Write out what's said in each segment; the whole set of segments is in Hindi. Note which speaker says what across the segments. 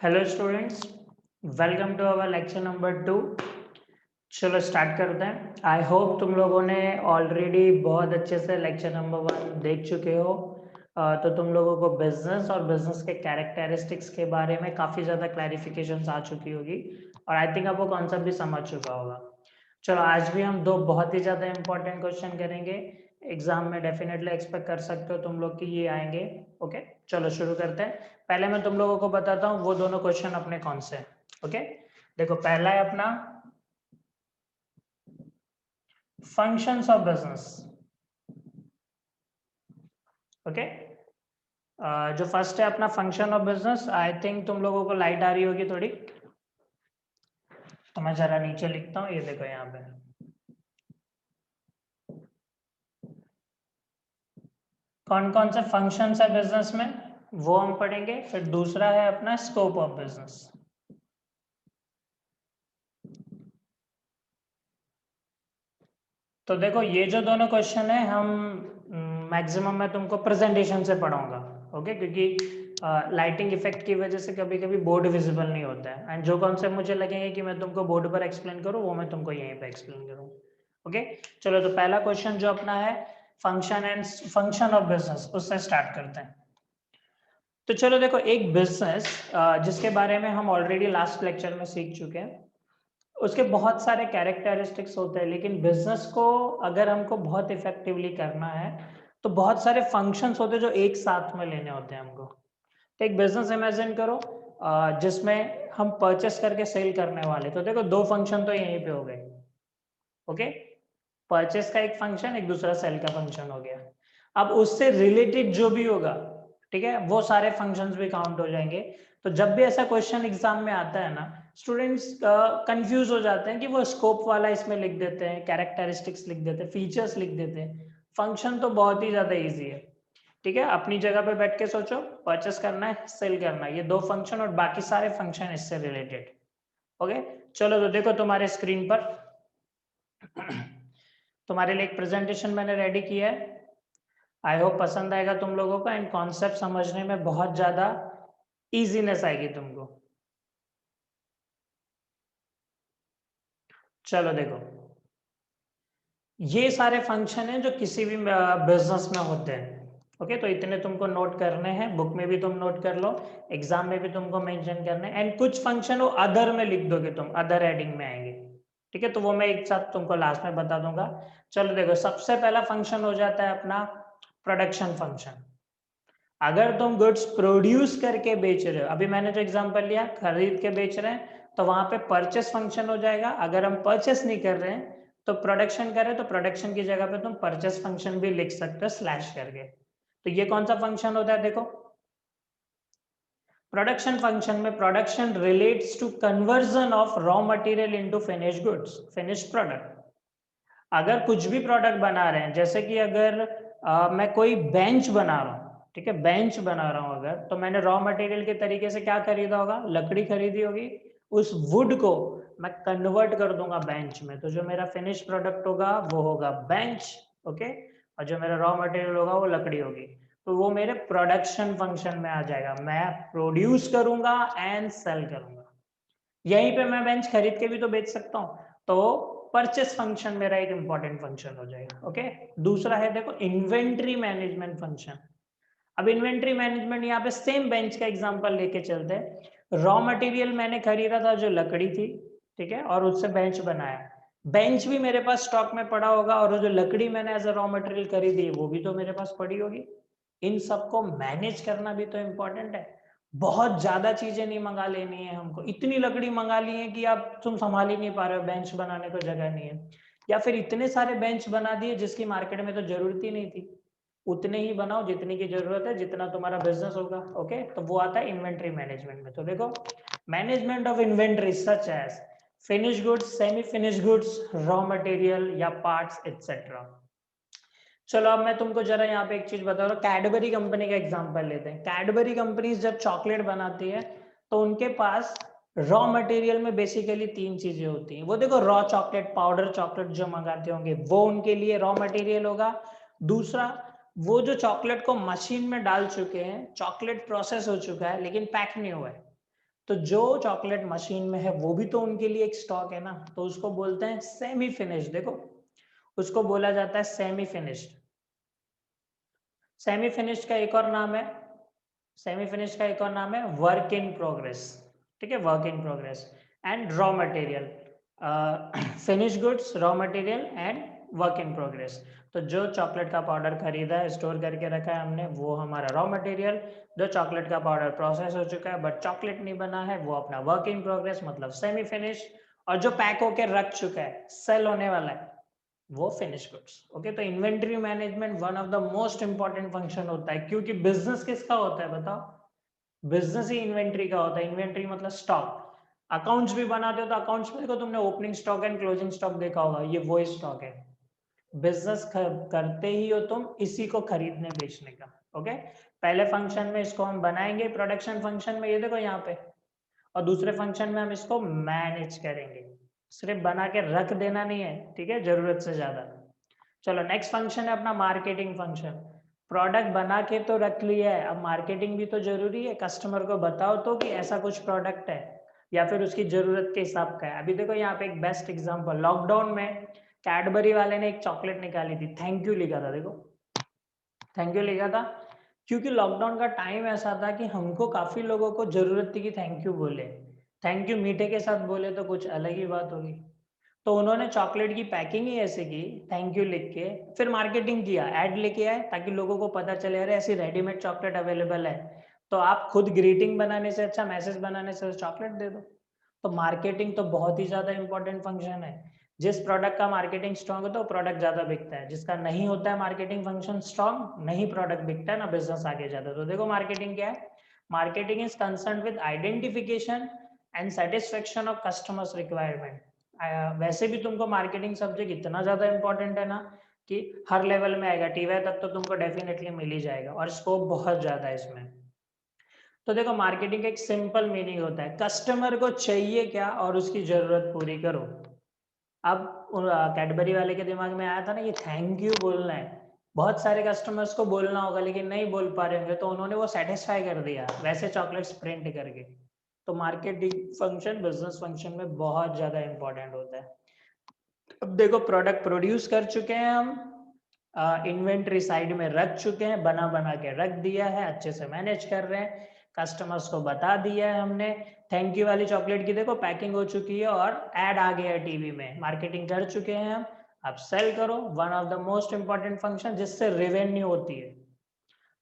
Speaker 1: Hello students, welcome to our lecture number 2। चलो स्टार्ट करते हैं। आई होप तुम लोगों ने ऑलरेडी बहुत अच्छे से लेक्चर नंबर 1 देख चुके हो। तो तुम लोगों को बिजनेस और बिजनेस के कैरेक्टरिस्टिक्स के बारे में काफ़ी ज़्यादा क्लैरिफिकेशंस आ चुकी होगी और आई थिंक आपको कॉन्सेप्ट भी समझ चुका होगा। चलो आज भी हम दो बहुत ही ज़्यादा इंपॉर्टेंट क्वेश्चन करेंगे। एग्जाम में डेफिनेटली एक्सपेक्ट कर सकते हो तुम लोग कि ये आएंगे। ओके, चलो शुरू करते हैं। पहले मैं तुम लोगों को बताता हूँ वो दोनों क्वेश्चन अपने कौन से हैं। ओके, देखो पहला है अपना फंक्शंस ऑफ बिजनेस। ओके, जो फर्स्ट है अपना function of business, I think तुम लोगों को लाइट आ रही होगी थोड़ी, तो मैं जरा नीचे लिखता हूँ। ये देखो यहाँ पे कौन कौन से फंक्शंस है बिजनेस में, वो हम पढ़ेंगे। फिर दूसरा है अपना स्कोप ऑफ बिजनेस। तो देखो ये जो दोनों क्वेश्चन है हम मैक्सिमम मैं तुमको प्रेजेंटेशन से पढ़ाऊंगा। ओके, क्योंकि लाइटिंग इफेक्ट की वजह से कभी कभी बोर्ड विजिबल नहीं होता है, एंड जो कॉन्सेप्ट मुझे लगेंगे कि मैं तुमको बोर्ड पर एक्सप्लेन करूँ वो मैं तुमको यहीं पे एक्सप्लेन करूँ। ओके, चलो तो पहला क्वेश्चन जो अपना है फंक्शन ऑफ बिजनेस, उससे स्टार्ट करते हैं। तो चलो देखो, एक बिजनेस जिसके बारे में हम ऑलरेडी लास्ट लेक्चर में सीख चुके हैं, उसके बहुत सारे कैरेक्टरिस्टिक्स होते हैं, लेकिन बिजनेस को अगर हमको बहुत इफेक्टिवली करना है तो बहुत सारे फंक्शंस होते हैं जो एक साथ में लेने होते हैं हमको। तो एक बिजनेस इमेजिन करो जिसमें हम परचेस करके सेल करने वाले, तो देखो दो फंक्शन तो यहीं पे हो गए। ओके, परचेस का एक फंक्शन, एक दूसरा सेल का फंक्शन हो गया। अब उससे रिलेटेड जो भी होगा, ठीक है, वो सारे फंक्शंस भी काउंट हो जाएंगे। तो जब भी ऐसा क्वेश्चन एग्जाम में आता है ना, स्टूडेंट्स कंफ्यूज हो जाते हैं कि वो स्कोप वाला इसमें लिख देते हैं, कैरेक्टरिस्टिक्स लिख देते हैं, फीचर्स लिख देते हैं। फंक्शन तो बहुत ही ज्यादा इजी है। ठीक है, अपनी जगह पे बैठ के सोचो, परचेस करना है, सेल करना है, ये दो फंक्शन और बाकी सारे फंक्शन इससे रिलेटेड। ओके, चलो तो देखो तुम्हारे स्क्रीन पर तुम्हारे लिए एक प्रेजेंटेशन मैंने रेडी किया है। आई होप पसंद आएगा तुम लोगों को, एंड कॉन्सेप्ट समझने में बहुत ज्यादा इजीनेस आएगी तुमको। चलो देखो, ये सारे फंक्शन हैं जो किसी भी बिजनेस में होते हैं। ओके, तो इतने तुमको नोट करने हैं, बुक में भी तुम नोट कर लो, एग्जाम में भी तुमको मेंशन करने हैं, एंड कुछ फंक्शन वो अदर में लिख दोगे तुम, अदर हेडिंग में आएंगे। ठीक है, तो वो मैं एक साथ तुमको लास्ट में बता दूंगा। चलो देखो, सबसे पहला फंक्शन हो जाता है अपना प्रोडक्शन फंक्शन। अगर तुम गुड्स प्रोड्यूस करके बेच रहे हो, अभी मैंने जो एग्जांपल लिया खरीद के बेच रहे हैं, तो वहां पे परचेस फंक्शन हो जाएगा। अगर हम परचेस नहीं कर रहे हैं तो प्रोडक्शन कर रहे हैं, तो प्रोडक्शन की जगह पे तुम परचेस फंक्शन भी लिख सकते हो स्लैश करके। तो ये कौन सा फंक्शन होता है, देखो प्रोडक्शन फंक्शन में production relates to conversion of raw material into finish goods, finish product. अगर कुछ भी प्रोडक्ट बना रहे हैं, जैसे कि अगर मैं कोई बेंच बना रहा हूँ, ठीक है, बेंच बना रहा हूँ अगर, तो मैंने रॉ मटेरियल के तरीके से क्या खरीदा होगा, लकड़ी खरीदी होगी। उस वुड को मैं कन्वर्ट कर दूंगा बेंच में, तो जो मेरा फिनिश प्रोडक्ट होगा वो होगा बेंच। ओके, और जो मेरा रॉ मटेरियल होगा वो लकड़ी होगी। तो वो मेरे प्रोडक्शन फंक्शन में आ जाएगा। मैं प्रोड्यूस करूंगा एंड सेल करूंगा। यहीं पे मैं बेंच खरीद के भी तो बेच सकता हूँ, तो परचेस फंक्शन मेरा एक इंपॉर्टेंट फंक्शन हो जाएगा। ओके, दूसरा है देखो इन्वेंट्री मैनेजमेंट फंक्शन। अब इन्वेंट्री मैनेजमेंट, यहाँ पे सेम बेंच का एग्जांपल लेके चलते हैं। रॉ मटेरियल मैंने खरीदा था जो लकड़ी थी, ठीक है, और उससे बेंच बनाया। बेंच भी मेरे पास स्टॉक में पड़ा होगा, और वो जो लकड़ी मैंने एज अ रॉ मटेरियल खरीदी है वो भी तो मेरे पास पड़ी होगी। इन सबको मैनेज करना भी तो इम्पोर्टेंट है। बहुत ज्यादा चीजें नहीं मंगा लेनी है हमको, इतनी लकड़ी मंगा ली है कि आप तुम संभाल ही नहीं पा रहे हो, बेंच बनाने को जगह नहीं है। या फिर इतने सारे बेंच बना दिए जिसकी मार्केट में तो जरूरत ही नहीं थी। उतने ही बनाओ जितनी की जरूरत है, जितना तुम्हारा बिजनेस होगा। ओके, तो वो आता है इन्वेंट्री मैनेजमेंट में। तो देखो, management of inventory such as finish goods, semi finish goods, raw material या पार्ट्स एक्सेट्रा। चलो अब मैं तुमको जरा यहाँ पे एक चीज बता रहा हूँ, कैडबरी कंपनी का एग्जांपल लेते हैं। कैडबरी कंपनी जब चॉकलेट बनाती है तो उनके पास रॉ मटेरियल में बेसिकली तीन चीजें होती हैं। वो देखो, रॉ चॉकलेट, पाउडर चॉकलेट जो मंगाते होंगे वो उनके लिए रॉ मटेरियल होगा। दूसरा, वो जो चॉकलेट को मशीन में डाल चुके हैं, चॉकलेट प्रोसेस हो चुका है लेकिन पैक नहीं हुआ है, तो जो चॉकलेट मशीन में है वो भी तो उनके लिए एक स्टॉक है ना, तो उसको बोलते हैं सेमी फिनिश्ड। देखो उसको बोला जाता है सेमी फिनिश्ड। सेमी फिनिश्ड का एक और नाम है, सेमी फिनिश का एक और नाम है वर्क इन प्रोग्रेस। ठीक है, work in progress and raw material, finish goods, raw material and work in progress. तो जो चॉकलेट का पाउडर खरीदा है, स्टोर करके रखा है हमने, वो हमारा रॉ मटेरियल। जो चॉकलेट का पाउडर प्रोसेस हो चुका है बट चॉकलेट नहीं बना है, वो अपना वर्क इन प्रोग्रेस मतलब सेमी फिनिश। और जो पैक होके रख चुका है, सेल होने वाला है, वो फिनिश गुड्स। ओके, तो inventory management one of the most important function होता है, क्योंकि बिजनेस किसका होता है बताओ? बिजनेस ही इन्वेंट्री का होता है। इन्वेंट्री मतलब स्टॉक। अकाउंट्स भी बनाते हो तो अकाउंट्स में देखो तुमने opening stock and closing stock देखा होगा, ये वो स्टॉक है। बिजनेस करते ही हो तुम इसी को खरीदने बेचने का। ओके, पहले फंक्शन में इसको हम बनाएंगे, प्रोडक्शन फंक्शन में, ये देखो यहाँ पे। और दूसरे फंक्शन में हम इसको मैनेज करेंगे। सिर्फ बना के रख देना नहीं है, ठीक है, जरूरत से ज्यादा। चलो नेक्स्ट फंक्शन है अपना मार्केटिंग फंक्शन। प्रोडक्ट बना के तो रख लिया है, अब मार्केटिंग भी तो जरूरी है। कस्टमर को बताओ तो कि ऐसा कुछ प्रोडक्ट है या फिर उसकी जरूरत के हिसाब का है। अभी देखो यहाँ पे एक बेस्ट एग्जांपल, लॉकडाउन में कैडबरी वाले ने एक चॉकलेट निकाली थी, थैंक यू लिखा था। देखो थैंक यू लिखा था, क्योंकि लॉकडाउन का टाइम ऐसा था कि हमको काफी लोगों को जरूरत थी कि थैंक यू बोले। थैंक यू मीठे के साथ बोले तो कुछ अलग ही बात होगी। तो उन्होंने चॉकलेट की पैकिंग ही ऐसे की, थैंक यू लिख के, फिर मार्केटिंग किया, ऐड लेके आए ताकि लोगों को पता चले अरे ऐसी रेडीमेड चॉकलेट अवेलेबल है। तो आप खुद ग्रीटिंग बनाने से अच्छा मैसेज बनाने से चॉकलेट दे दो। तो मार्केटिंग तो बहुत ही ज्यादा इंपॉर्टेंट फंक्शन है। जिस प्रोडक्ट का मार्केटिंग स्ट्रांग होता है वो प्रोडक्ट ज्यादा बिकता है, जिसका नहीं होता है मार्केटिंग फंक्शन स्ट्रांग, नहीं प्रोडक्ट बिकता है ना बिजनेस आगे जाता है। तो देखो मार्केटिंग क्या है? Marketing is concern with identification and satisfaction of customers requirement. वैसे भी तुमको मार्केटिंग सब्जेक्ट इतना ज्यादा इंपॉर्टेंट है ना कि हर लेवल में आएगा, टीवाई तक तो तुमको डेफिनेटली मिल ही जाएगा, और स्कोप बहुत ज्यादा है इसमें। तो देखो मार्केटिंग का एक सिंपल मीनिंग होता है कस्टमर को चाहिए क्या और उसकी जरूरत पूरी करो। अब कैडबरी वाले के दिमाग में आया था ना कि थैंक यू बोलना है, बहुत सारे कस्टमर्स को बोलना होगा लेकिन नहीं बोल पा रहे होंगे, तो उन्होंने वो सेटिस्फाई कर दिया वैसे चॉकलेट्स प्रिंट करके। तो मार्केटिंग फंक्शन बिजनेस फंक्शन में बहुत ज्यादा इंपॉर्टेंट होता है। अब देखो प्रोडक्ट प्रोड्यूस कर चुके हैं हम, इन्वेंट्री साइड में रख चुके हैं, बना बना के रख दिया है, अच्छे से मैनेज कर रहे हैं, कस्टमर्स को बता दिया है हमने। थैंक यू वाली चॉकलेट की देखो पैकिंग हो चुकी है और एड आ गया है टीवी में, मार्केटिंग कर चुके हैं हम। अब सेल करो, one of the most important function जिससे रेवेन्यू होती है।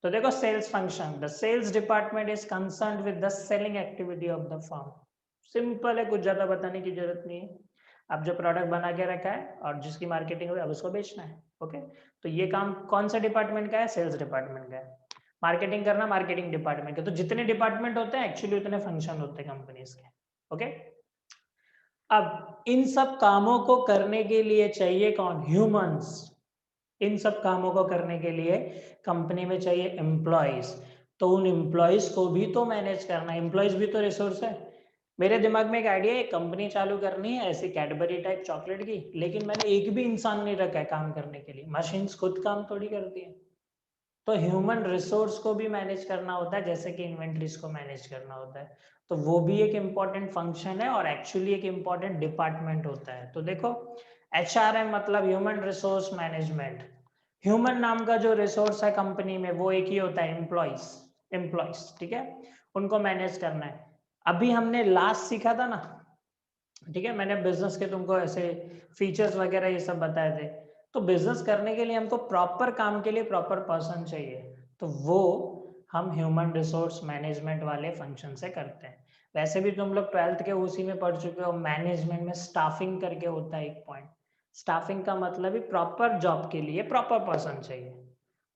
Speaker 1: तो देखो sales function, the sales department is concerned with the selling activity of the firm. Simple है, कुछ ज्यादा बताने की जरूरत नहीं है। अब जो प्रोडक्ट बना के रखा है और जिसकी मार्केटिंग हुई अब उसको बेचना है। ओके, तो ये काम कौन सा डिपार्टमेंट का है? सेल्स डिपार्टमेंट का है। मार्केटिंग करना मार्केटिंग डिपार्टमेंट का। तो जितने डिपार्टमेंट होते हैं एक्चुअली उतने फंक्शन होते हैं कंपनीज के। ओके, अब इन सब कामों को करने के लिए चाहिए कौन? ह्यूमंस। इन सब कामों को करने के लिए कंपनी में चाहिए एम्प्लॉयज। तो उन एम्प्लॉयज को भी तो मैनेज करना है, एम्प्लॉयज भी तो रिसोर्स है। मेरे दिमाग में एक आइडिया है, एक कंपनी चालू करनी है ऐसी कैडबरी टाइप चॉकलेट की, लेकिन मैंने एक भी इंसान नहीं रखा है काम करने के लिए, मशीन्स खुद काम थोड़ी करती है। तो ह्यूमन रिसोर्स को भी मैनेज करना होता है जैसे कि इन्वेंट्रीज को मैनेज करना होता है। तो वो भी एक इम्पॉर्टेंट फंक्शन है और एक्चुअली एक इम्पॉर्टेंट डिपार्टमेंट होता है। तो देखो HRM मतलब ह्यूमन रिसोर्स मैनेजमेंट। ह्यूमन नाम का जो रिसोर्स है कंपनी में वो एक ही होता है, एम्प्लॉयज। एम्प्लॉयज, ठीक है, उनको मैनेज करना है। अभी हमने लास्ट सीखा था ना, ठीक है, मैंने बिजनेस के तुमको ऐसे फीचर्स वगैरह ये सब बताए थे। तो बिजनेस करने के लिए हमको प्रॉपर काम के लिए प्रॉपर पर्सन चाहिए, तो वो हम ह्यूमन रिसोर्स मैनेजमेंट वाले फंक्शन से करते हैं। वैसे भी तुम लोग 12th के उसी में पढ़ चुके हो, मैनेजमेंट में स्टाफिंग करके होता है एक पॉइंट। स्टाफिंग का मतलब ही प्रॉपर जॉब के लिए प्रॉपर पर्सन चाहिए।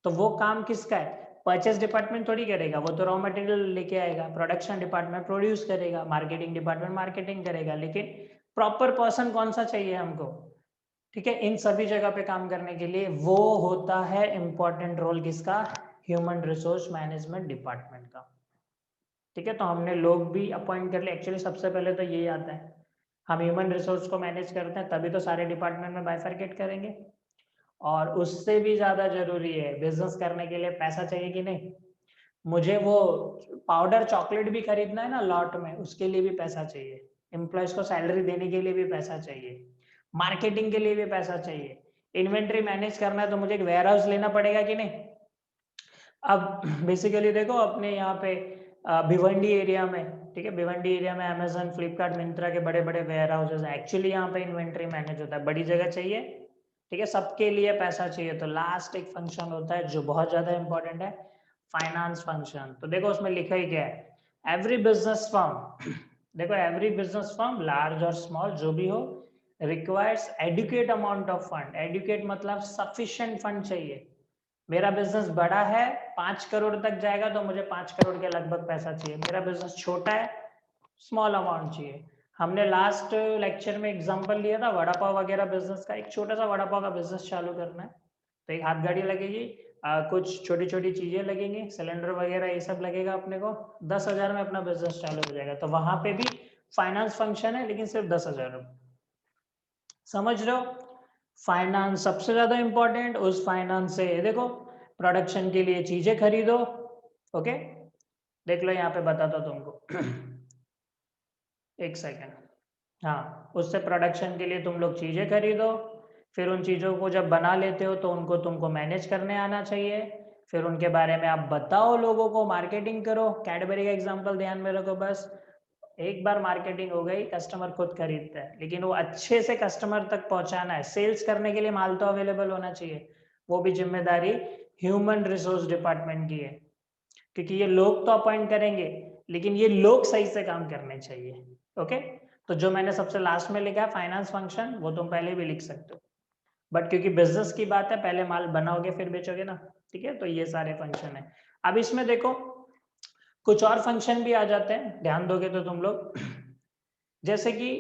Speaker 1: तो वो काम किसका है? परचेस डिपार्टमेंट थोड़ी करेगा, वो तो रॉ मटेरियल लेके आएगा। प्रोडक्शन डिपार्टमेंट प्रोड्यूस करेगा, मार्केटिंग डिपार्टमेंट मार्केटिंग करेगा। लेकिन प्रॉपर पर्सन कौन सा चाहिए हमको? ठीक है, इन सभी जगह पे काम करने के लिए वो होता है इंपॉर्टेंट रोल किसका? ह्यूमन रिसोर्स मैनेजमेंट डिपार्टमेंट का। ठीक है, तो हमने लोग भी अपॉइंट कर लिए। एक्चुअली सबसे पहले तो यही आता है, हम ह्यूमन रिसोर्स को मैनेज करते हैं तभी तो सारे डिपार्टमेंट में बाइफरकेट करेंगे। और उससे भी ज्यादा जरूरी है, बिजनेस करने के लिए पैसा चाहिए कि नहीं? मुझे वो पाउडर चॉकलेट भी खरीदना है ना लॉट में, उसके लिए भी पैसा चाहिए। एम्प्लॉयज को सैलरी देने के लिए भी पैसा चाहिए, मार्केटिंग के लिए भी पैसा चाहिए, इन्वेंट्री मैनेज करना है तो मुझे एक वेयर हाउस लेना पड़ेगा कि नहीं। अब बेसिकली देखो अपने यहाँ पे भिवंडी एरिया में, ठीक है, भिवंडी एरिया में अमेजन, फ्लिपकार्ट, मिंत्रा के बड़े बड़े वेयर हाउसेज हैं। एक्चुअली यहाँ पे इन्वेंट्री मैनेज होता है, बड़ी जगह चाहिए, ठीक है, सबके लिए पैसा चाहिए। तो लास्ट एक फंक्शन होता है जो बहुत ज्यादा इंपॉर्टेंट है, फाइनेंस फंक्शन। तो देखो उसमें लिखा ही क्या है, एवरी बिजनेस फर्म, देखो एवरी बिजनेस फर्म लार्ज और स्मॉल जो भी हो, requires adequate amount of fund. Adequate मतलब सफिशिएंट फंड चाहिए। मेरा बिजनेस बड़ा है, 5 करोड़ तक जाएगा तो मुझे 5 करोड़ के लगभग पैसा चाहिए। मेरा बिजनेस छोटा है, स्मॉल अमाउंट चाहिए। हमने लास्ट लेक्चर में एग्जांपल लिया था वड़ा पाव वगैरह बिजनेस का। एक छोटा सा वड़ा पाव का बिजनेस चालू करना है तो एक हाथ गाड़ी लगेगी, कुछ छोटी छोटी चीजें लगेंगी, सिलेंडर वगैरह ये सब लगेगा अपने को, 10,000 में अपना बिजनेस चालू हो जाएगा। तो वहां पे भी फाइनेंस फंक्शन है, लेकिन सिर्फ 10,000 रुपये। समझ रहे हो, फाइनेंस सबसे ज्यादा इंपॉर्टेंट। उस फाइनेंस से देखो प्रोडक्शन के लिए चीजें खरीदो, ओके, देख लो यहाँ पे बताता तुमको एक सेकेंड। हाँ, उससे प्रोडक्शन के लिए तुम लोग चीजें खरीदो, फिर उन चीजों को जब बना लेते हो तो उनको तुमको मैनेज करने आना चाहिए, फिर उनके बारे में आप बताओ लोगों को, मार्केटिंग करो। कैडबरी का एग्जांपल ध्यान में रखो बस, एक बार मार्केटिंग हो गई, कस्टमर खुद खरीदता है, लेकिन वो अच्छे से कस्टमर तक पहुंचाना है। सेल्स करने के लिए माल तो अवेलेबल होना चाहिए, वो भी जिम्मेदारी ह्यूमन रिसोर्स डिपार्टमेंट की है, क्योंकि ये लोग तो अपॉइंट करेंगे लेकिन ये लोग सही से काम करने चाहिए। ओके, तो जो मैंने सबसे लास्ट में लिखा है फाइनेंस फंक्शन, वो तुम पहले भी लिख सकते हो, बट क्योंकि बिजनेस की बात है पहले माल बनाओगे फिर बेचोगे ना, ठीक है। तो ये सारे फंक्शन है। अब इसमें देखो कुछ और फंक्शन भी आ जाते हैं, ध्यान दोगे तो तुम लोग, जैसे कि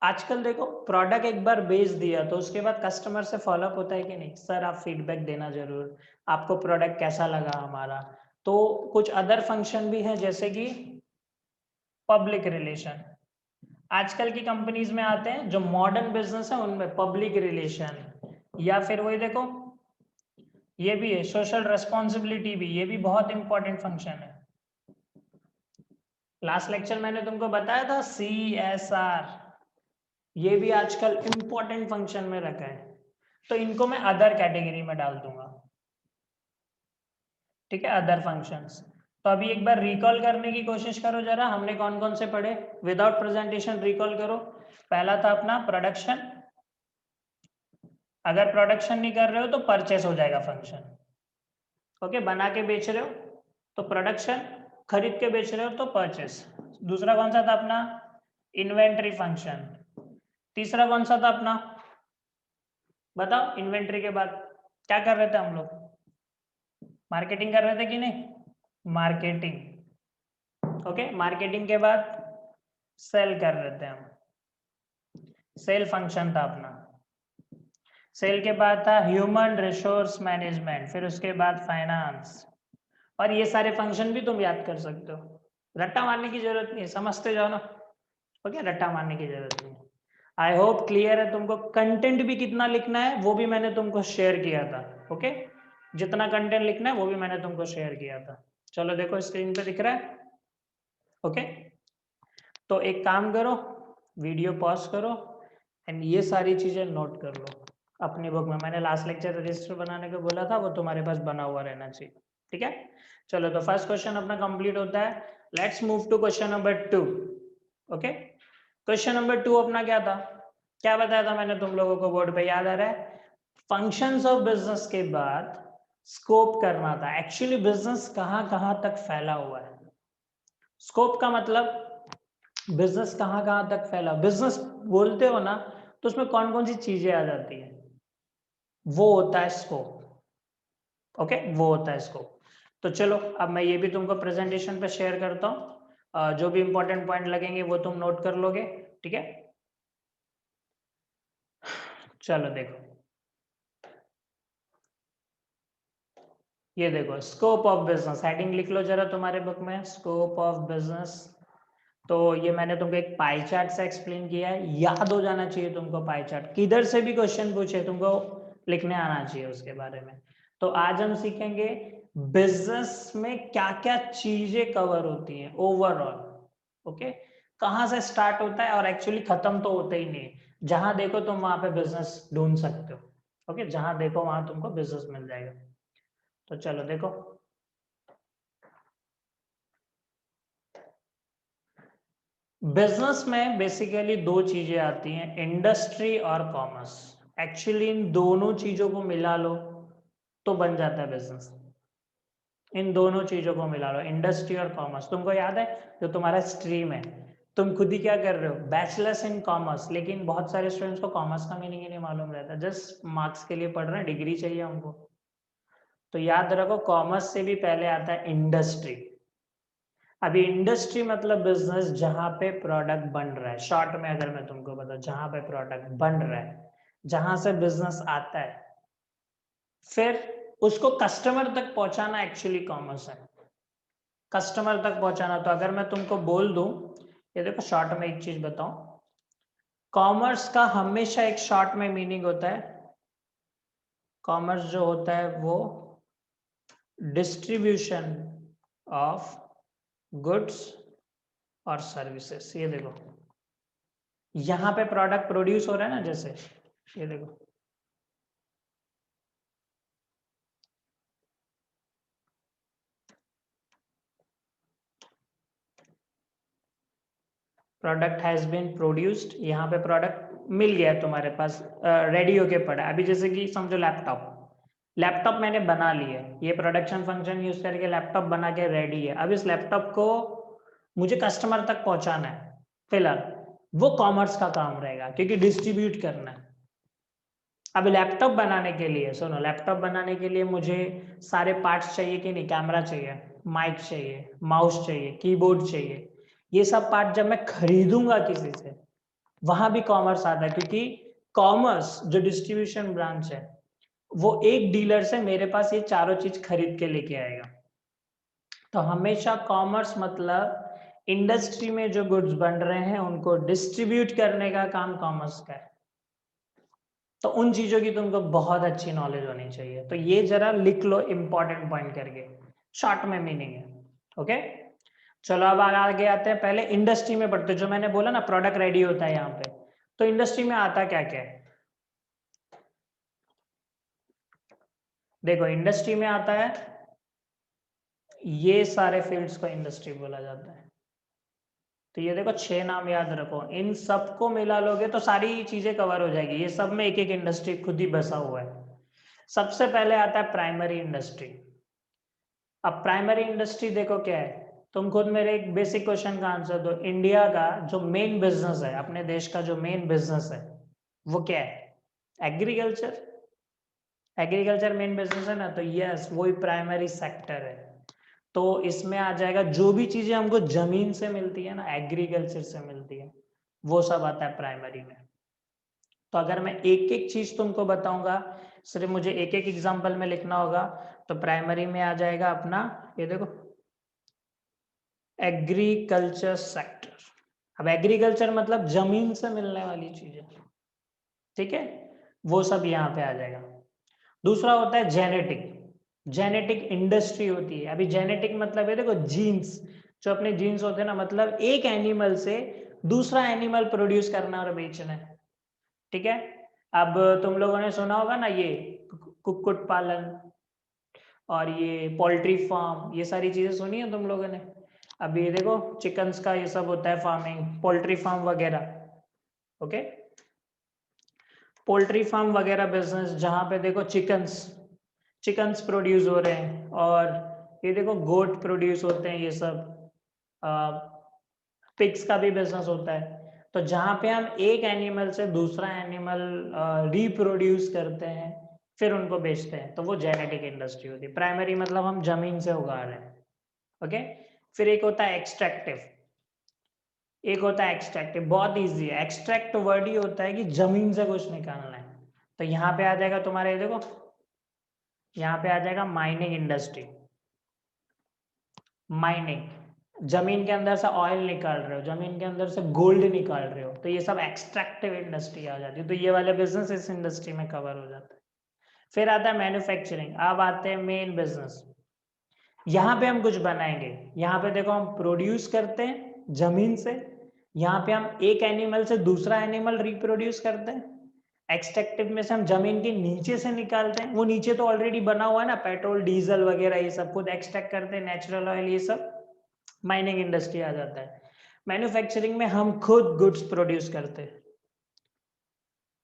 Speaker 1: आजकल देखो प्रोडक्ट एक बार बेच दिया तो उसके बाद कस्टमर से फॉलोअप होता है कि नहीं, सर आप फीडबैक देना जरूर, आपको प्रोडक्ट कैसा लगा हमारा। तो कुछ अदर फंक्शन भी है जैसे कि पब्लिक रिलेशन। आजकल की कंपनीज में आते हैं, जो मॉडर्न बिजनेस है उनमें पब्लिक रिलेशन, या फिर वही देखो ये भी है सोशल रेस्पॉन्सिबिलिटी भी, ये भी बहुत इंपॉर्टेंट फंक्शन है। लास्ट लेक्चर मैंने तुमको बताया था CSR, ये भी आजकल इंपॉर्टेंट फंक्शन में रखा है, तो इनको मैं अदर कैटेगरी में डाल दूंगा, ठीक है, अदर फंक्शंस। तो अभी एक बार रिकॉल करने की कोशिश करो जरा, हमने कौन कौन से पढ़े, विदाउट प्रेजेंटेशन रिकॉल करो। पहला था अपना प्रोडक्शन, अगर प्रोडक्शन नहीं कर रहे हो तो परचेस हो जाएगा फंक्शन, ओके, बना के बेच रहे हो तो प्रोडक्शन, खरीद के बेच रहे हो तो परचेस। दूसरा कौन सा था अपना, इन्वेंट्री फंक्शन। तीसरा कौन सा था अपना, बताओ, इन्वेंट्री के बाद क्या कर रहे थे हम लोग, मार्केटिंग कर रहे थे कि नहीं, मार्केटिंग, ओके, मार्केटिंग के बाद सेल कर रहे थे हम, सेल फंक्शन था अपना। सेल के बाद था ह्यूमन रिसोर्स मैनेजमेंट, फिर उसके बाद फाइनेंस। और ये सारे फंक्शन भी तुम याद कर सकते हो, रट्टा मारने की जरूरत नहीं है, समझते जाओ ना, ओके, रट्टा मारने की जरूरत नहीं है। आई होप क्लियर है तुमको। कंटेंट भी कितना लिखना है वो भी मैंने तुमको शेयर किया था, ओके, जितना कंटेंट लिखना है वो भी मैंने तुमको शेयर किया था। चलो देखो स्क्रीन पे दिख रहा है, ओके। तो एक काम करो, वीडियो पॉज करो एंड ये सारी चीजें नोट कर लो अपनी बुक में। मैंने लास्ट लेक्चर रजिस्टर बनाने को बोला था, वो तुम्हारे पास बना हुआ रहना चाहिए, ठीक है। चलो तो फर्स्ट क्वेश्चन अपना कंप्लीट होता है। Let's move to question number 2, okay. Question number 2 अपना क्या था, क्या बताया था मैंने तुम लोगों को, बोर्ड पे याद आ रहा है, फंक्शंस ऑफ बिजनेस के बाद स्कोप करना था। एक्चुअली बिजनेस कहाँ कहाँ तक फैला हुआ है, स्कोप का मतलब बिजनेस कहाँ कहाँ तक फैला, बिजनेस बोलते हो ना तो उसमें कौन कौन सी चीजें आ जाती है, वो होता है स्कोप, ओके, वो होता है स्कोप। तो चलो अब मैं ये भी तुमको प्रेजेंटेशन पे शेयर करता हूँ, जो भी इंपॉर्टेंट पॉइंट लगेंगे वो तुम नोट कर लोगे, ठीक है। चलो देखो, ये देखो स्कोप ऑफ बिजनेस, हेडिंग लिख लो जरा तुम्हारे बुक में, स्कोप ऑफ बिजनेस। तो ये मैंने तुमको एक पाई चार्ट से एक्सप्लेन किया है, याद हो जाना चाहिए तुमको पाई चार्ट, किधर से भी क्वेश्चन पूछे तुमको लिखने आना चाहिए उसके बारे में। तो आज हम सीखेंगे बिजनेस में क्या क्या चीजें कवर होती हैं ओवरऑल, ओके, कहाँ से स्टार्ट होता है और एक्चुअली खत्म तो होता ही नहीं है। जहां देखो तुम वहां पे बिजनेस ढूंढ सकते हो, ओके, जहां देखो वहां तुमको बिजनेस मिल जाएगा। तो चलो देखो, बिजनेस में बेसिकली दो चीजें आती हैं, इंडस्ट्री और कॉमर्स। एक्चुअली इन दोनों चीजों को मिला लो तो बन जाता है बिजनेस। इन दोनों चीजों को मिला लो, इंडस्ट्री और कॉमर्स। तुमको याद है जो तुम्हारा स्ट्रीम है, तुम खुद ही क्या कर रहे हो, बैचलर्स इन कॉमर्स, लेकिन बहुत सारे स्टूडेंट्स को कॉमर्स का मीनिंग ही नहीं मालूम रहता, जस्ट मार्क्स के लिए पढ़ रहे हैं, डिग्री चाहिए हमको। तो याद रखो, कॉमर्स से भी पहले आता है इंडस्ट्री। अभी इंडस्ट्री मतलब बिजनेस जहां पे प्रोडक्ट बन रहा है, शॉर्ट में अगर मैं तुमको बताऊं, जहां पे प्रोडक्ट बन रहा है, जहां से बिजनेस आता है, फिर उसको कस्टमर तक पहुंचाना एक्चुअली कॉमर्स है। कस्टमर तक पहुंचाना, तो अगर मैं तुमको बोल दूं, ये देखो शॉर्ट में एक चीज बताऊं, कॉमर्स का हमेशा एक शॉर्ट में मीनिंग होता है, कॉमर्स जो होता है वो डिस्ट्रीब्यूशन ऑफ गुड्स और सर्विसेज। ये देखो, यहाँ पे प्रोडक्ट प्रोड्यूस हो रहा है ना, जैसे ये देखो, प्रोडक्ट हैज बीन प्रोड्यूस्ड, यहाँ पे प्रोडक्ट मिल गया है तुम्हारे पास, रेडी होके पड़ा है। अभी जैसे कि समझो लैपटॉप, लैपटॉप मैंने बना लिया है, ये प्रोडक्शन फंक्शन यूज करके लैपटॉप बना के रेडी है। अब इस लैपटॉप को मुझे कस्टमर तक पहुंचाना है, फिलहाल वो कॉमर्स का काम रहेगा, क्योंकि डिस्ट्रीब्यूट करना है। अब लैपटॉप बनाने के लिए सुनो, लैपटॉप बनाने के लिए मुझे सारे पार्ट्स चाहिए कि नहीं, कैमरा चाहिए, माइक चाहिए, माउस चाहिए, कीबोर्ड चाहिए। ये सब पार्ट जब मैं खरीदूंगा किसी से, वहां भी कॉमर्स आता है, क्योंकि कॉमर्स जो डिस्ट्रीब्यूशन ब्रांच है, वो एक डीलर से मेरे पास ये चारों चीज खरीद के लेके आएगा। तो हमेशा कॉमर्स मतलब इंडस्ट्री में जो गुड्स बन रहे हैं उनको डिस्ट्रीब्यूट करने का काम कॉमर्स का है। तो उन चीजों की तुमको बहुत अच्छी नॉलेज होनी चाहिए, तो ये जरा लिख लो इंपॉर्टेंट पॉइंट करके, शॉर्ट में मीनिंग है, ओके। चलो अब आगे आते हैं, पहले इंडस्ट्री में पढ़ते, जो मैंने बोला ना प्रोडक्ट रेडी होता है यहाँ पे, तो इंडस्ट्री में आता क्या क्या है, देखो इंडस्ट्री में आता है, ये सारे फील्ड्स को इंडस्ट्री बोला जाता है। तो ये देखो 6 नाम याद रखो, इन सबको मिला लोगे तो सारी चीजें कवर हो जाएगी, ये सब में एक एक इंडस्ट्री खुद ही बसा हुआ है। सबसे पहले आता है प्राइमरी इंडस्ट्री। अब प्राइमरी इंडस्ट्री देखो क्या है, तुम खुद मेरे एक बेसिक क्वेश्चन का आंसर दो, इंडिया का जो मेन बिजनेस है, अपने देश का जो मेन बिजनेस है वो क्या है, एग्रीकल्चर। एग्रीकल्चर मेन बिजनेस है ना, तो यस वही प्राइमरी सेक्टर है। तो इसमें आ जाएगा जो भी चीजें हमको जमीन से मिलती है ना, एग्रीकल्चर से मिलती है, वो सब आता है प्राइमरी में। तो अगर मैं एक एक चीज तुमको बताऊंगा, सिर्फ मुझे एक एक एग्जांपल में लिखना होगा, तो प्राइमरी में आ जाएगा अपना, ये देखो, एग्रीकल्चर सेक्टर। अब एग्रीकल्चर मतलब जमीन से मिलने वाली चीजें, ठीक है, वो सब यहाँ पे आ जाएगा। दूसरा होता है जेनेटिक, जेनेटिक इंडस्ट्री होती है। अभी जेनेटिक मतलब है देखो जीन्स, जो अपने जीन्स होते हैं ना, मतलब एक एनिमल से दूसरा एनिमल प्रोड्यूस करना और बेचना है, ठीक है। अब तुम लोगों ने सुना होगा ना ये कुक्कुट पालन और ये पोल्ट्री फार्म, ये सारी चीजें सुनी है तुम लोगों ने। अब ये देखो चिकन्स का ये सब होता है फार्मिंग, पोल्ट्री फार्म वगैरह, ओके। पोल्ट्री फार्म वगैरह बिजनेस जहां पे देखो चिकन्स चिकन्स प्रोड्यूस हो रहे हैं, और ये देखो गोट प्रोड्यूस होते हैं, ये सब पिग्स का भी बिजनेस होता है। तो जहां पे हम एक एनिमल से दूसरा एनिमल रिप्रोड्यूस करते हैं, फिर उनको बेचते हैं, तो वो जेनेटिक इंडस्ट्री होती है। प्राइमरी मतलब हम जमीन से उगा रहे हैं, ओके। फिर एक होता है एक्सट्रैक्टिव, एक होता है एक्सट्रैक्टिव, बहुत इजी है, एक्सट्रैक्ट वर्ड ही होता है कि जमीन से कुछ निकालना है। तो यहाँ पे आ जाएगा तुम्हारे, ये देखो यहाँ पे आ जाएगा माइनिंग इंडस्ट्री। माइनिंग, जमीन के अंदर से ऑयल निकाल रहे हो, जमीन के अंदर से गोल्ड निकाल रहे हो, तो ये सब एक्सट्रैक्टिव इंडस्ट्री आ जाती है। तो ये वाले बिजनेस इस इंडस्ट्री में कवर हो जाता है। फिर आता है मैन्युफैक्चरिंग। अब आते हैं मेन बिजनेस, यहाँ पे हम कुछ बनाएंगे, यहाँ पे देखो हम प्रोड्यूस करते हैं जमीन से, यहाँ पे हम एक एनिमल से दूसरा एनिमल रिप्रोड्यूस करते हैं, एक्सट्रैक्टिव में से हम जमीन के नीचे से निकालते हैं, वो नीचे तो ऑलरेडी बना हुआ है ना, पेट्रोल डीजल वगैरह ये सब खुद एक्सट्रैक्ट करते हैं, नेचुरल ऑयल ये सब माइनिंग इंडस्ट्री आ जाता है। मैन्युफैक्चरिंग में हम खुद गुड्स प्रोड्यूस करते हैं,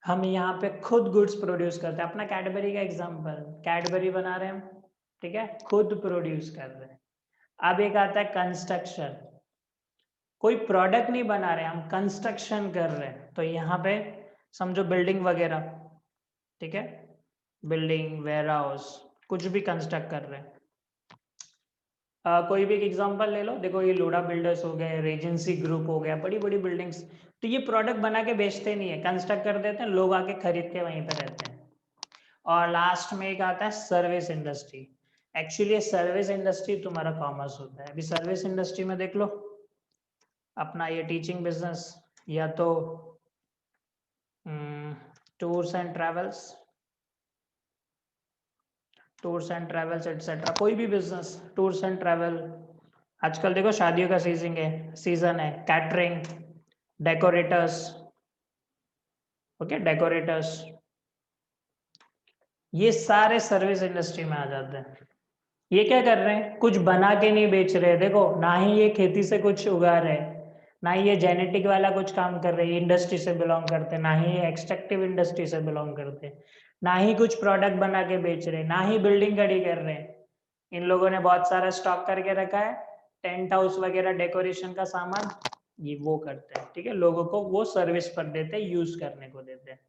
Speaker 1: हम यहाँ पे खुद गुड्स प्रोड्यूस करते हैं। अपना कैडबरी का एग्जांपल, कैडबरी बना रहे हैं हम, ठीक है, खुद प्रोड्यूस कर रहे हैं। अब एक आता है कंस्ट्रक्शन, कोई प्रोडक्ट नहीं बना रहे, हम कंस्ट्रक्शन कर रहे हैं, तो यहाँ पे समझो बिल्डिंग वगैरह, ठीक है, बिल्डिंग वेयर हाउस कुछ भी कंस्ट्रक्ट कर रहे हैं। कोई भी एक एग्जांपल ले लो, देखो ये लोड़ा बिल्डर्स हो गए, रेजेंसी ग्रुप हो गया, बड़ी बड़ी बिल्डिंग्स, तो ये प्रोडक्ट बना के बेचते नहीं है, कंस्ट्रक्ट कर देते हैं, लोग आके खरीद के वहीं पर रहते हैं। और लास्ट में एक आता है service industry. Actually service industry तुम्हारा कॉमर्स होता है। अभी सर्विस इंडस्ट्री में देख लो अपना ये टीचिंग बिजनेस, या तो टूर्स एंड ट्रैवल्स एटसेट्रा, कोई भी बिजनेस, टूर्स एंड ट्रैवल, आजकल देखो शादियों का सीजन है, कैटरिंग, डेकोरेटर्स, ओके, डेकोरेटर्स, ये सारे सर्विस इंडस्ट्री में आ जाते हैं। ये क्या कर रहे हैं, कुछ बना के नहीं बेच रहे, देखो ना ही ये खेती से कुछ उगा रहे, ना ही ये जेनेटिक वाला कुछ काम कर रहे, इंडस्ट्री से बिलोंग करते, ना ही ये एक्सट्रैक्टिव इंडस्ट्री से बिलोंग करते, ना ही कुछ प्रोडक्ट बना के बेच रहे, ना ही बिल्डिंग खड़ी कर रहे हैं। इन लोगों ने बहुत सारा स्टॉक करके रखा है, टेंट हाउस वगैरह डेकोरेशन का सामान ये वो करते हैं, ठीक है, लोगों को वो सर्विस पर देते हैं, यूज करने को देते हैं।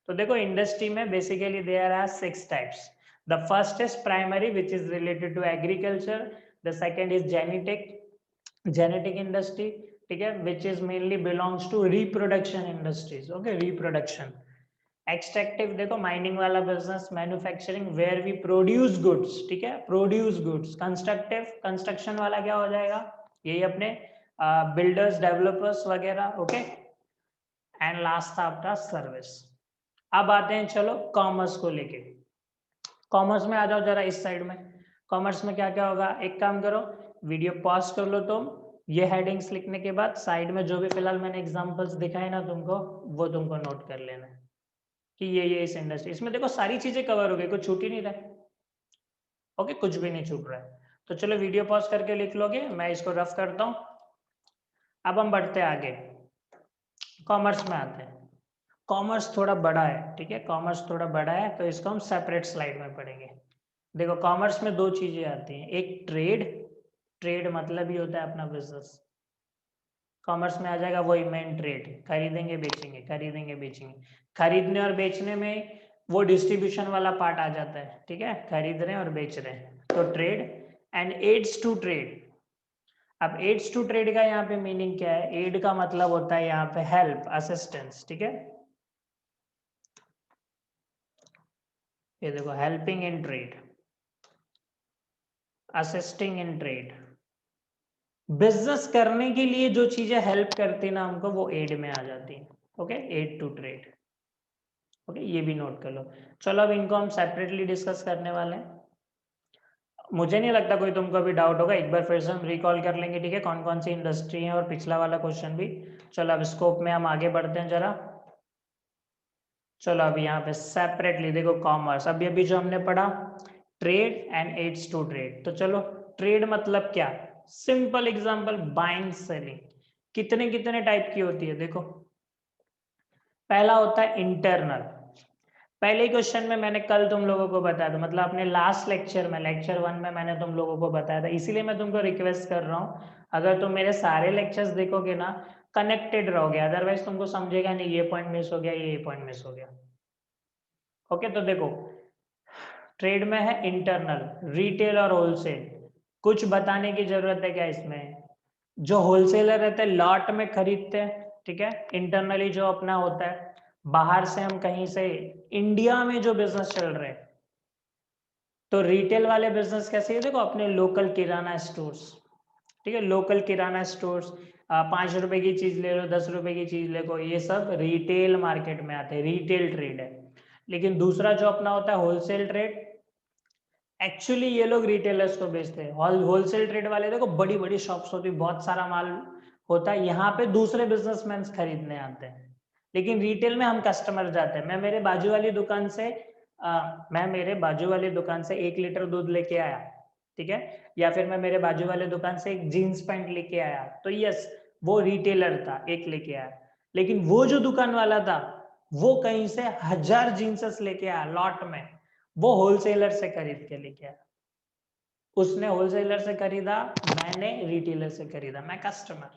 Speaker 1: तो देखो इंडस्ट्री में basically there are 6 types. The first is primary which is related to agriculture, the second is genetic industry, ठीक है, which is mainly belongs to reproduction industries, okay, reproduction. Extractive देखो माइनिंग वाला business, manufacturing where we produce goods, ठीक है, प्रोड्यूस गुड्स। कंस्ट्रक्टिव, कंस्ट्रक्शन वाला क्या हो जाएगा, यही अपने बिल्डर्स, डेवलपर्स वगैरह, ओके। एंड लास्ट था आपका सर्विस। अब आते हैं चलो कॉमर्स को लेके। कॉमर्स में आ जाओ जरा इस साइड में। कॉमर्स में क्या क्या होगा, एक काम करो वीडियो पॉज कर लो तुम, ये हेडिंग्स लिखने के बाद साइड में जो भी फिलहाल मैंने एग्जांपल्स दिखाए ना तुमको, वो तुमको नोट कर लेना है कि ये इस इंडस्ट्री, इसमें देखो सारी चीजें कवर हो गई, कुछ छूट ही नहीं रहा है, ओके, कुछ भी नहीं छूट रहा है। तो चलो वीडियो पॉज करके लिख लोगे, मैं इसको रफ करता हूँ। अब हम बढ़ते हैं आगे, कॉमर्स में आते हैं। कॉमर्स थोड़ा बड़ा है, ठीक है, कॉमर्स थोड़ा बड़ा है, तो इसको हम सेपरेट स्लाइड में पढ़ेंगे। देखो कॉमर्स में 2 चीजें आती हैं, एक ट्रेड, ट्रेड मतलब ही होता है अपना बिजनेस। कॉमर्स में आ जाएगा वही मेन ट्रेड, खरीदेंगे बेचेंगे, खरीदेंगे बेचेंगे। खरीदने और बेचने में वो डिस्ट्रीब्यूशन वाला पार्ट आ जाता है, ठीक है, खरीद रहे हैं और बेच रहे हैं, तो trade. And aids to trade. अब एड्स टू ट्रेड का यहाँ पे मीनिंग क्या है, एड का मतलब होता है यहाँ पे हेल्प, असिस्टेंस, ठीक है, ये देखो helping in trade, assisting in trade. Business करने के लिए जो चीजें हेल्प करती ना हमको, वो एड में आ जाती है, okay, aid to trade, okay, ये भी नोट कर लो। चलो अब इनको हम सेपरेटली डिस्कस करने वाले हैं। मुझे नहीं लगता कोई तुमको अभी डाउट होगा, एक बार फिर से हम रिकॉल कर लेंगे, ठीक है, कौन कौन सी इंडस्ट्री है और पिछला वाला क्वेश्चन भी। चलो अब स्कोप में हम आगे बढ़ते हैं जरा। चलो अब यहाँ पे सेपरेटली देखो कॉमर्स, अभी अभी जो हमने पढ़ा trade and aids to trade, तो चलो ट्रेड मतलब क्या, सिंपल एग्जांपल, बाइंग सेलिंग। कितने कितने टाइप की होती है देखो, पहला होता है इंटरनल। पहले क्वेश्चन में मैंने कल तुम लोगों को बताया था, मतलब अपने लास्ट लेक्चर में, लेक्चर 1 में मैंने तुम लोगों को बताया था, इसीलिए मैं तुमको रिक्वेस्ट कर रहा हूँ, अगर तुम मेरे सारे लेक्चर्स देखोगे ना, कनेक्टेड रहोगे, अदरवाइज तुमको समझेगा नहीं, ये पॉइंट मिस हो गया, ये पॉइंट मिस हो गया, ओके। तो देखो ट्रेड में है इंटरनल, रिटेल और होलसेल, कुछ बताने की जरूरत है क्या इसमें, जो होलसेलर रहते हैं लॉट में खरीदते हैं, ठीक है, इंटरनली जो अपना होता है, बाहर से हम कहीं से, इंडिया में जो बिजनेस चल रहे हैं, तो रिटेल वाले बिजनेस कैसे है, देखो अपने लोकल किराना स्टोर्स, ठीक है, लोकल किराना स्टोर्स, 5 रुपए की चीज ले लो, 10 रुपए की चीज ले लो, ये सब रिटेल मार्केट में आते हैं, रिटेल ट्रेड है। लेकिन दूसरा जो अपना होता है होलसेल ट्रेड, एक्चुअली ये लोग रिटेलर्स को बेचते हैं। होलसेल ट्रेड वाले देखो बड़ी बड़ी शॉप्स होती है, बहुत सारा माल होता है, यहाँ पे दूसरे बिजनेसमैन खरीदने आते हैं। लेकिन रिटेल में हम कस्टमर जाते हैं। मैं मेरे बाजू वाली दुकान से 1 लीटर दूध लेके आया, ठीक है, या फिर मैं मेरे बाजू वाले दुकान से एक जीन्स पैंट लेके आया, तो यस वो रिटेलर था, एक लेके आया। लेकिन वो जो दुकान वाला था वो कहीं से 1000 जीन्सेस लेके आया लॉट में, वो होलसेलर से खरीद के लेके आया। उसने होलसेलर से खरीदा, मैंने रिटेलर से खरीदा, मैं कस्टमर।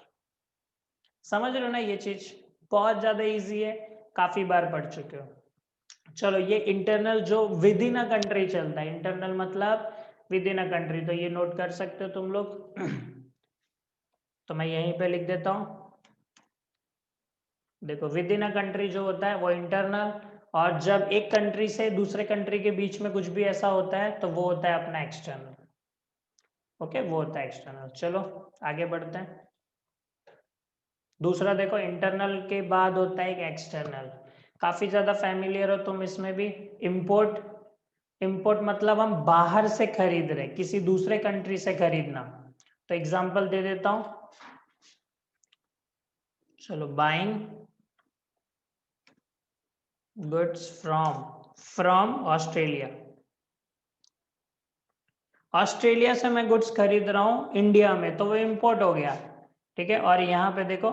Speaker 1: समझ रहे हो ना, ये चीज बहुत ज्यादा इजी है, काफी बार पढ़ चुके हो। चलो ये इंटरनल जो विद इन अ कंट्री चलता है, इंटरनल मतलब विद इन अ कंट्री, तो ये नोट कर सकते हो तुम लोग। तो मैं यहीं पे लिख देता हूं। देखो विद इन अ कंट्री जो होता है वो इंटरनल, और जब एक कंट्री से दूसरे कंट्री के बीच में कुछ भी ऐसा होता है तो वो होता है अपना एक्सटर्नल। ओके, वो होता है एक्सटर्नल। चलो आगे बढ़ते हैं। दूसरा देखो, इंटरनल के बाद होता है एक एक्सटर्नल, काफी ज्यादा फैमिलियर हो तुम इसमें भी। इंपोर्ट, इंपोर्ट मतलब हम बाहर से खरीद रहे, किसी दूसरे कंट्री से खरीदना। तो एग्जांपल दे देता हूं, चलो, buying goods from Australia. Australia से मैं गुड्स खरीद रहा हूं इंडिया में, तो वो इंपोर्ट हो गया, ठीक है। और यहां पे देखो,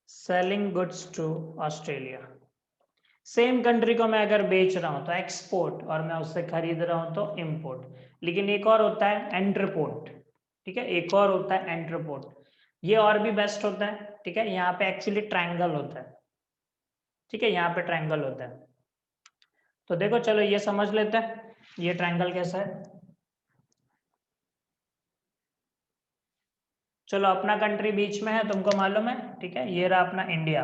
Speaker 1: selling goods to Australia, same country को मैं अगर बेच रहा हूं तो एक्सपोर्ट, और मैं उससे खरीद रहा हूं तो इंपोर्ट। लेकिन एक और होता है एंटरपोर्ट, ठीक है, एक और होता है एंटरपोर्ट, ये और भी बेस्ट होता है, ठीक है। यहाँ पे एक्चुअली ट्रायंगल होता है, ठीक है, यहाँ पे ट्रायंगल होता है। तो देखो चलो ये समझ लेते हैं, ये ट्रायंगल कैसा है। चलो अपना कंट्री बीच में है, तुमको मालूम है, ठीक है, ये रहा अपना इंडिया।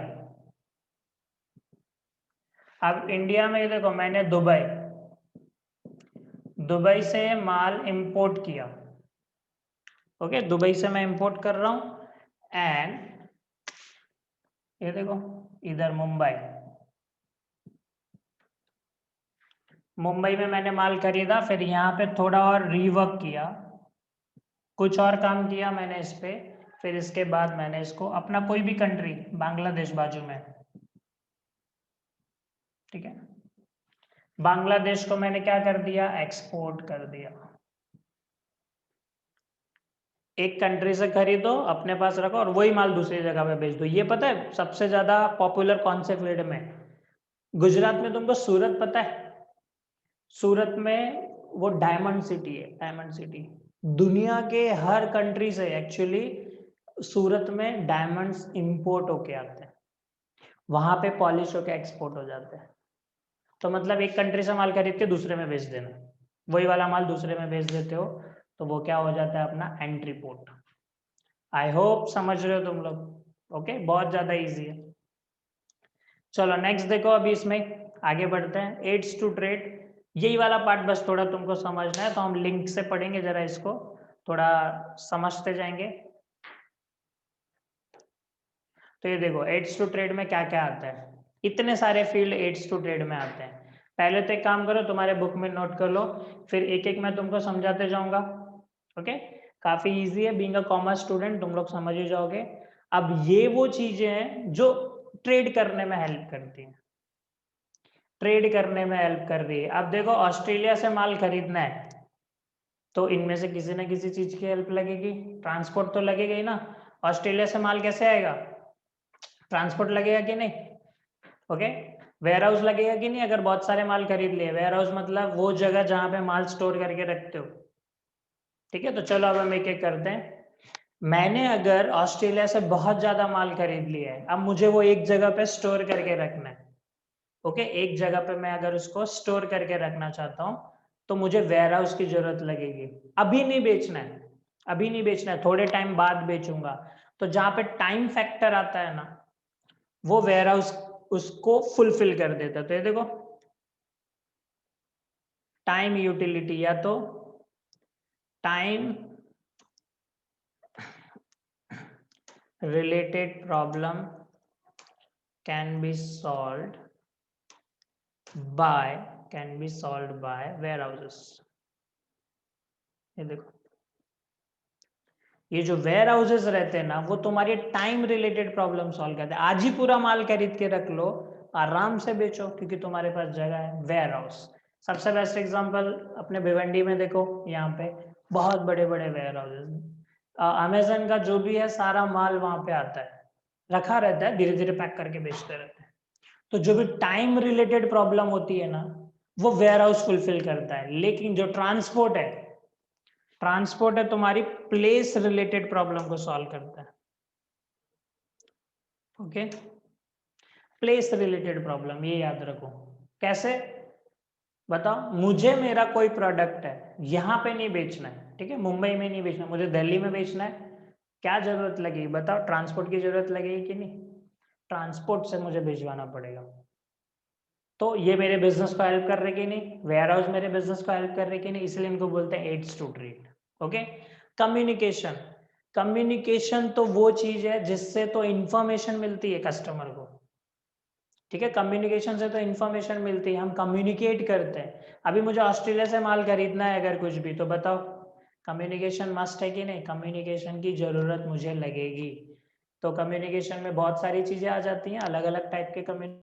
Speaker 1: अब इंडिया में देखो, मैंने दुबई से माल इंपोर्ट किया, ओके, दुबई से मैं इंपोर्ट कर रहा हूं। एंड ये देखो इधर मुंबई, मुंबई में मैंने माल खरीदा, फिर यहाँ पे थोड़ा और रीवर्क किया, कुछ और काम किया मैंने इस पे, फिर इसके बाद मैंने इसको अपना कोई भी कंट्री, बांग्लादेश बाजू में, ठीक है, बांग्लादेश को मैंने क्या कर दिया, एक्सपोर्ट कर दिया। एक कंट्री से खरीदो, अपने पास रखो, और वही माल दूसरी जगह पे बेच दो। ये पता है सबसे ज्यादा पॉपुलर कौन से फील्ड में? गुजरात में तुमको सूरत पता है? सूरत में वो डायमंड सिटी है, डायमंड सिटी। दुनिया के हर कंट्री से एक्चुअली सूरत में डायमंड्स इंपोर्ट होके आते हैं, वहां पे पॉलिश होके एक्सपोर्ट हो जाते हैं। तो मतलब एक कंट्री से माल खरीद के दूसरे में बेच देना, वही वाला माल दूसरे में बेच देते हो, तो वो क्या हो जाता है, अपना एंट्री पोर्ट। आई होप समझ रहे हो तुम लोग, ओके, बहुत ज्यादा इजी है। चलो नेक्स्ट देखो, अभी इसमें आगे बढ़ते हैं, एड्स टू ट्रेड। यही वाला पार्ट बस थोड़ा तुमको समझना है, तो हम लिंक से पढ़ेंगे, जरा इसको थोड़ा समझते जाएंगे। तो ये देखो एड्स टू ट्रेड में क्या क्या आता है, इतने सारे फील्ड एड्स टू ट्रेड में आते हैं। पहले तो एक काम करो, तुम्हारे बुक में नोट कर लो, फिर एक एक मैं तुमको समझाते जाऊंगा, ओके। काफी इजी है, बीइंग अ कॉमर्स स्टूडेंट तुम लोग समझ ही जाओगे। अब ये वो चीजें हैं जो ट्रेड करने में हेल्प करती हैं, ट्रेड करने में हेल्प कर रही है। अब देखो ऑस्ट्रेलिया से माल खरीदना है, तो इनमें से किसी ना किसी चीज की हेल्प लगेगी, ट्रांसपोर्ट तो लगेगा ही ना। ऑस्ट्रेलिया से माल कैसे आएगा, ट्रांसपोर्ट लगेगा कि नहीं, ओके। वेयर हाउस लगेगा कि नहीं, अगर बहुत सारे माल खरीद लिए, वेयर हाउस मतलब वो जगह जहां पे माल स्टोर करके रखते हो, ठीक है। तो चलो अब हम एक एक करते हैं। मैंने अगर ऑस्ट्रेलिया से बहुत ज्यादा माल खरीद लिया है, अब मुझे वो एक जगह पे स्टोर करके रखना है, ओके। एक जगह पे मैं अगर उसको स्टोर करके रखना चाहता हूँ, तो मुझे वेयर हाउस की जरूरत लगेगी। अभी नहीं बेचना है, अभी नहीं बेचना है, थोड़े टाइम बाद बेचूंगा। तो जहां पे टाइम फैक्टर आता है ना, वो वेयर हाउस उसको फुलफिल कर देता है। तो ये देखो टाइम यूटिलिटी, या तो time related problem can be solved by can be solve by warehouses. ये देखो, ये जो वेयर हाउसेस रहते हैं ना, वो तुम्हारी टाइम रिलेटेड प्रॉब्लम सॉल्व करते हैं। आज ही पूरा माल खरीद के रख लो, आराम से बेचो, क्योंकि तुम्हारे पास जगह है। वेयर हाउस सबसे बेस्ट एग्जांपल अपने भिवंडी में देखो, यहाँ पे बहुत बड़े बड़े वेयर हाउसेस। अमेजन का जो भी है सारा माल वहां पे आता है, रखा रहता है, धीरे धीरे पैक करके बेचते रहते हैं। तो जो भी टाइम रिलेटेड प्रॉब्लम होती है ना, वो वेयर हाउस फुलफिल करता है। लेकिन जो ट्रांसपोर्ट है, तुम्हारी प्लेस रिलेटेड प्रॉब्लम को सॉल्व करता है। ओके, प्लेस रिलेटेड प्रॉब्लम, ये याद रखो। कैसे बताओ, मुझे मेरा कोई प्रोडक्ट है, यहाँ पे नहीं बेचना है, ठीक है, मुंबई में नहीं बेचना, मुझे दिल्ली में बेचना है। क्या जरूरत लगेगी बताओ, ट्रांसपोर्ट की जरूरत लगेगी कि नहीं? ट्रांसपोर्ट से मुझे भिजवाना पड़ेगा। तो ये मेरे बिजनेस को हेल्प कर रहे कि नहीं? वेयर हाउस मेरे बिजनेस को हेल्प कर रहे कि नहीं? इसलिए इनको बोलते हैं aids to trade. Okay, communication. Communication तो वो चीज है जिससे तो इंफॉर्मेशन मिलती है कस्टमर को, ठीक है, कम्युनिकेशन से तो इंफॉर्मेशन मिलती है, हम कम्युनिकेट करते हैं। अभी मुझे ऑस्ट्रेलिया से माल खरीदना है अगर कुछ भी, तो बताओ कम्युनिकेशन मस्ट है कि नहीं? कम्युनिकेशन की जरूरत मुझे लगेगी। तो कम्युनिकेशन में बहुत सारी चीजें आ जाती हैं, अलग अलग टाइप के कम्युनिकेशन।